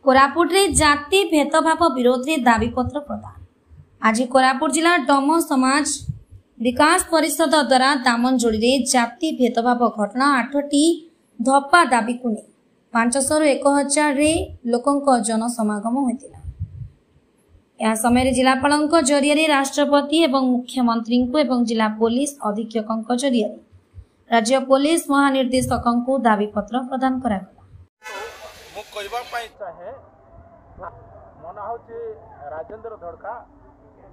कोरापुट रे जाति भेदभाव विरोध में दाबीपत्र प्रदान। आज कोरापुट जिला डम समाज विकास परिषद द्वारा दामनजोड़ी रे जाति भेदभाव घटना 8टी धप्पा दाबी को नहीं 500 ରୁ 1000 रे लोकंक जनसमागम होइतिला। यह समय जिलापाल जरिया राष्ट्रपति एवं मुख्यमंत्री एवं जिला पुलिस अधीक्षक जरिया राज्य पुलिस महानिर्देशक दाबीपत्र प्रदान करा। चाहे मना हूँ राजेंद्र धड़का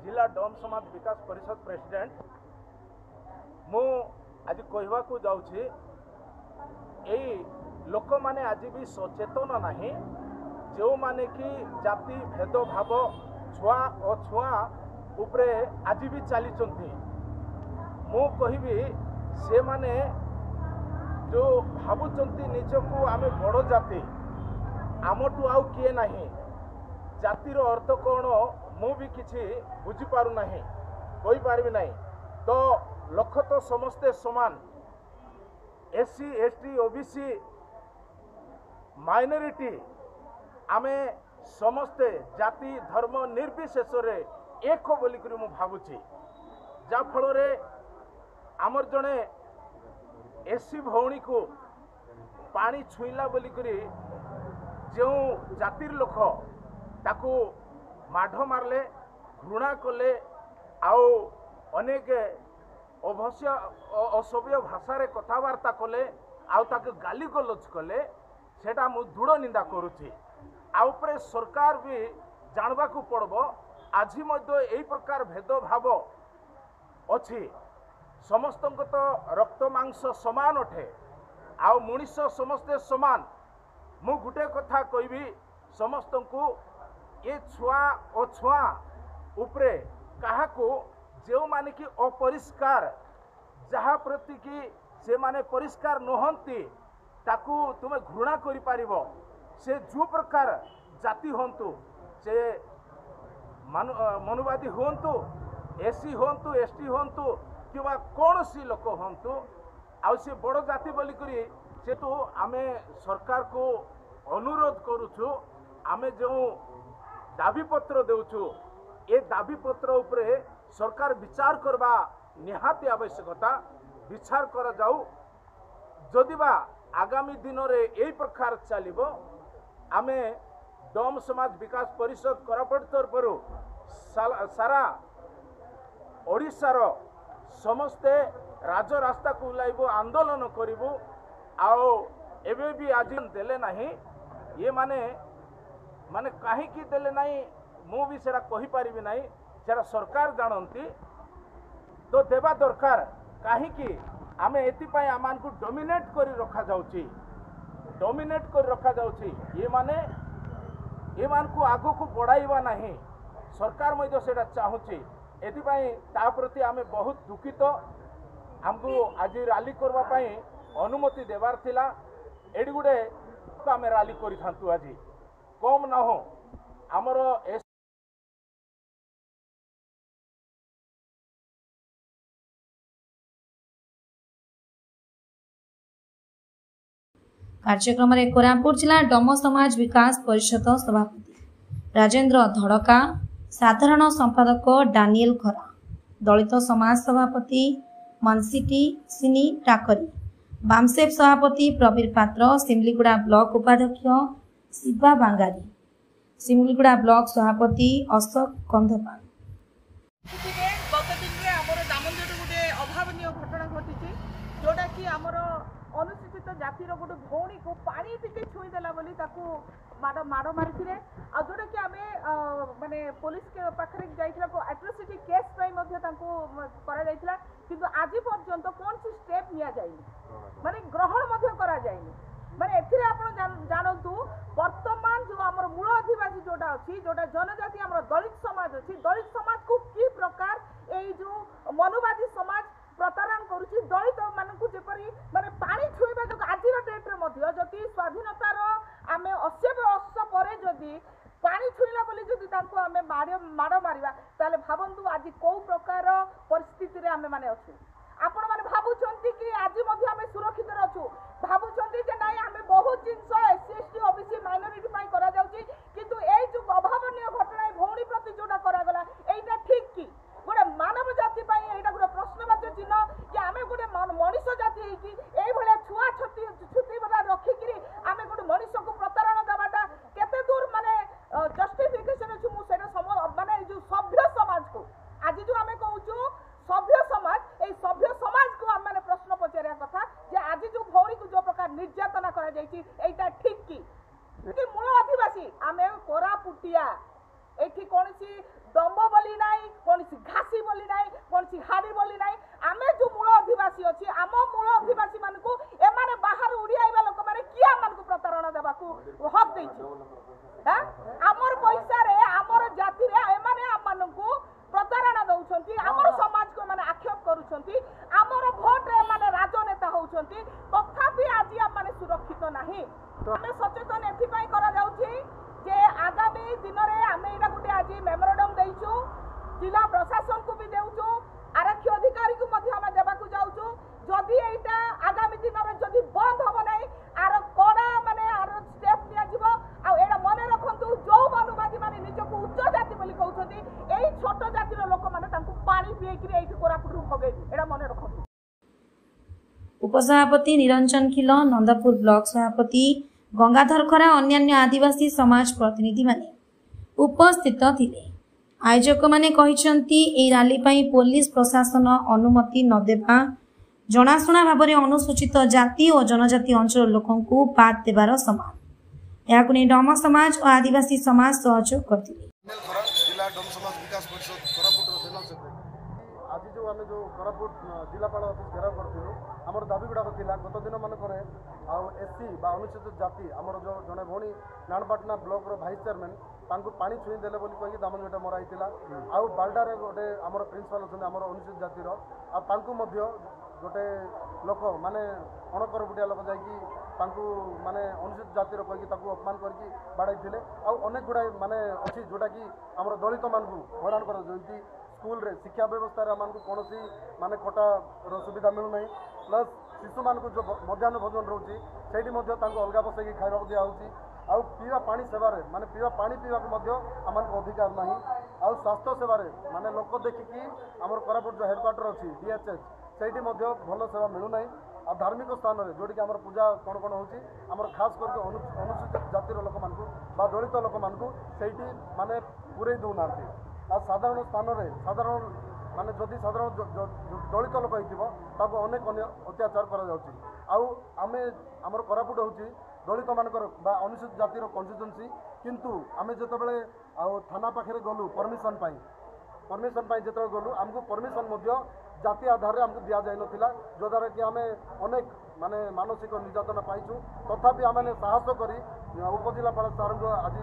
जिला डम समाज विकास परिषद प्रेसिडेंट मु आज कहवाकू जाऊँगी यही लोक माने आज भी सचेतन नहीं जो माने कि जाति भेदभाव छुआ अछुआ उपरे आज भी चली मु कहबी से माने जो भावुंट निजको आमे बड़ जाति आमठू आउ किए नहीं जातिर अर्थ कौन मु भी किसी बुझी पारु नहीं कहि पारबी नहीं। तो लोक तो समस्ते समान एससी एसटी ओबीसी माइनॉरिटी आमे समस्ते जाति धर्म निर्विशेष रे एक बोलिक मु भावुची जा फल रे आमर जड़े एससी भौणी को पानी छुईला बोलिक जो जातिर लोक ताकू माढ़ मारले घृणा कले आउ अनेक अभस्य असभ्य भाषा रे कथबार्ता कले आउ ताके गाली गलोच कले सेटा मु दृढ़ निंदा करुछि। आ उपरे सरकार भी जानबा को पड़बो आज मध्य एई प्रकार भेदभाव अछि समस्त तो रक्त मांस समान अठे आउ मनुष्य समस्ते समान। मु गुटे कथा कहबी समस्त को ये छुआ अछुआ उपरे कहा को जो माने कि अपरिष्कार जहा प्रति कि से माने परिष्कार नहंती ताकू तुमे घृणा करि पारिबो से जो प्रकार जाति होंतु से मनुवादी होंतु एससी होंतु एसटी होंतु किबा कौन सी लोक होंतु आ से बड़ जाति बोली करी से तो आमे सरकार को अनुरोध करुछु आमे जो दाबीपत्र देउछु ए दाबीपत्र उपरे सरकार विचार करबा निहाती आवश्यकता विचार करा जाऊ जदि बा आगामी दिन रे एई प्रकार चलिबो आमे डम समाज विकास परिषद कोरापुट तरफरु सारा ओडिशार समस्ते राजरास्ता को उलाइबो आंदोलन करिबो आओ एबे भी आज देले नहीं ये माने माने कहीं की देले नहीं मु भी सेरा कहि पारिबी नहीं सेरा सरकार जानती तो देवा दरकार कहीं की आमे एति पय आमान को डोमिनेट करी रखा जाउची डोमिनेट कर रखा जाउची ये मान को आगो को बढ़ाइबा नहीं सरकार मध्य सेटा चाहूची एति पय ता प्रति आमे बहुत दुखित हमको आज रैली करबा पय अनुमति देवार थिला एडी गुडे आमे रैली करि थांतु आज कम ना हो आमर कार्यक्रम में कोरापुट जिला डम समाज विकास परिषद सभापति राजेंद्र धड़का साधारण संपादक डानियल खरा दलित समाज सभापति मनसीटी सिनी टाकरी बामसेप सभापति प्रवीर पात्र सिमलीगुड़ा ब्लॉक उपाध्यक्ष शिवा बांगारी सिमलीगुड़ा ब्लॉक सभापति अशोक कंधपाल। जोटा कि आमर अनुसूचित जातिर गोटे भौणी को पानी टिके छुईदेला बोली ताकू माड़ मारी आ जोटा कि आमे माने पुलिस के पाखरे जाइथिला को एट्रोसिटी केस पई मध्ये तांको करा जाइथिला किंतु आज पर्यंत कौन सी स्टेप निया जाइनी माने ग्रहण मध्ये करा जाइनी माने एथिरे आपण जानतु वर्तमान जो आमर मूल आदिवासी जोटा अछि जोटा जनजाति आमर दलित समाज अछि दलित समाज को की प्रकार एई जो मनुवादी समाज प्रतारण करुछि दलित मानकु जेपरि माने पानी छुईबा जो आज डेट रे मध्ये जति स्वाधीनतार आमे 80 वर्ष परे जदि पानी छुईला बोली जदि तांको आमे माड़ मारिबा ताले भाबंतु आज को प्रकार परिस्थिति रे आमे माने अछु आपण माने भाबुचंती कि आज मध्ये आमे सुरक्षित रहछु भाबुचंती जे नाही आमे बहुत जिंस एससी एसटी ओबीसी माइनॉरिटी पाई करा जाउची आदिवासी आमे कोरापुटिया एठी कोनसी दम्ब बोली नाई कोनसी घासी बोली नाई कोनसी हाड़ी बोली नाई आमे जो मूल आदिवासी अछि आम मूल आदिवासी मानकु एमाने बाहर उड़ियाइबा लोक माने किया मानकु प्रतारणा देबाकू हक दैछि हा हमर पैसा रे हमर जाति रे एमाने हम मानकु प्रतारणा दउछंती हमर समाज को माने आक्षेप करूछंती हमर भोट रे माने राजनेता होउछंती तथापि आज हम माने सुरक्षित नाही हमें सचेतन एथि पई करा जाउछि जे आगामी दिन रे हमें एटा गुटे आज मेमोरेंडम दैछु जिला प्रशासन को भी देउछु आरक्षी अधिकारी को मध्य हम देबाकू जाउछु जदि एटा आगामी दिन रे जदि बंद होबो नै आर कोडा माने आर स्टेप निया जिवो आ एटा मने रखंतु जो मानवादी माने निजको उच्च जाति बोली कहउछंती एई छोट जाति रो लोक माने तांकु पानी पिए कि एठी कोरापुट रू भगै एटा मने रखंतु। उपसभापति निरंजन खिल नंदपुर ब्लॉक सभापति गंगाधर खरा अन्यान्य आदिवासी समाज प्रतिनिधि माने उपस्थित थिले। आयोजक माने कहिसंती ए रैली पई पुलिस प्रशासन अनुमति न देबा जनाशुना भाव में अनुसूचित जाति और जनजाति अंचल लोकंकु बाद देबार समान याकु नै डम समाज और आदिवासी समाज सहयोग करथिले। जिला डम समाज विकास परिषद कोरापुट रो जनरल सेक्रेटरी आज जो आमे जो कोरापुट जिलापाल ऑफिस घेराव करथिलु हमर दाबी गुडा थिला गत दिन मन करे आ एससी बा अनुसूचित जाति हमर जो जने भोणी नानपाटना ब्लॉक रो वाइस चेयरमैन तांको पानी छुई देले बोली कहि दामनगटा मराइतिला आ बालडा रे गोटे हमर प्रिंसिपल अछन हमर अनुसूचित जाति रो आ तांको मध्य गोटे लोक माने अणकर बुटिया लोक जाई तांको माने अनुसूचित जाति रो कहि तांको अपमान करके बाड़ाइथिले आ अनेक गुडा माने अछि जोटा कि हमर दलित मानकु हैरान कर जंती स्कूल रे शिक्षा व्यवस्था रे मानकु कोनोसी माने कोटा रो सुविधा मिलु नै प्लस शिशु मानकु जो मध्याह्न भोजन रहउची सेठी मध्य तांको अलगा बसै के खाइबा दिया होउची आ पीवा पानी सेवा रे माने पीवा पानी पीवा को मध्य हमन को अधिकार नाही आ स्वास्थ्य सेवा रे माने लोक देखि कि हमर कोरापुट जो हेडक्वार्टर अछि डीएचएच सेठी मध्य भलो सेवा मिलु नै आ धार्मिक स्थान रे जोडी कि हमर पूजा कोन कोन होउची हमर खास करके अनुसूचित जाति रो लोक मानकु बा दलित लोक मानकु सेठी माने पुरै दउ नाथि आ साधारण स्थान रे साधारण माने जदि साधारण दलित लोक होइतिबो ताको अनेक अत्याचार करा जाउची आ आमे हमर कोरापुट होउची दलित मानकर बा अनुसूचित जाति रो कन्स्टिट्यूएंसी किंतु आमे जते बेले आ थाना पाखरे गलु परमिशन पाई जते गलु हमको परमिशन मध्य जाति आधार रे हमको दिया जाय नथिला जो द्वारा कि आमे अनेक माने मानसिक निर्यातना पाइछु तथापि आमे साहस करी उपजिलापाल सार को आज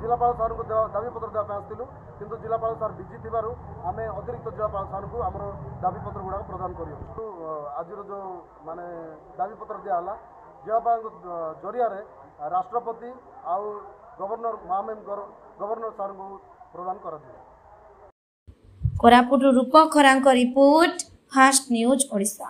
जिलापाल सार को दाबी पत्र देवा आसलु किंतु जिलापाल सार बिजी थिबारु आमे अतिरिक्त जिलापाल सार को हमर दाबी पत्र गुडा प्रदान करियो आज जो माने दाबी पत्र दिया हला जिलापाल जरिया रे राष्ट्रपति आ गवर्नर महामहिम गवर्नर सार को प्रदान कर दियो। कोरापुट रूपक खरांक रिपोर्ट फास्ट न्यूज ओडिशा।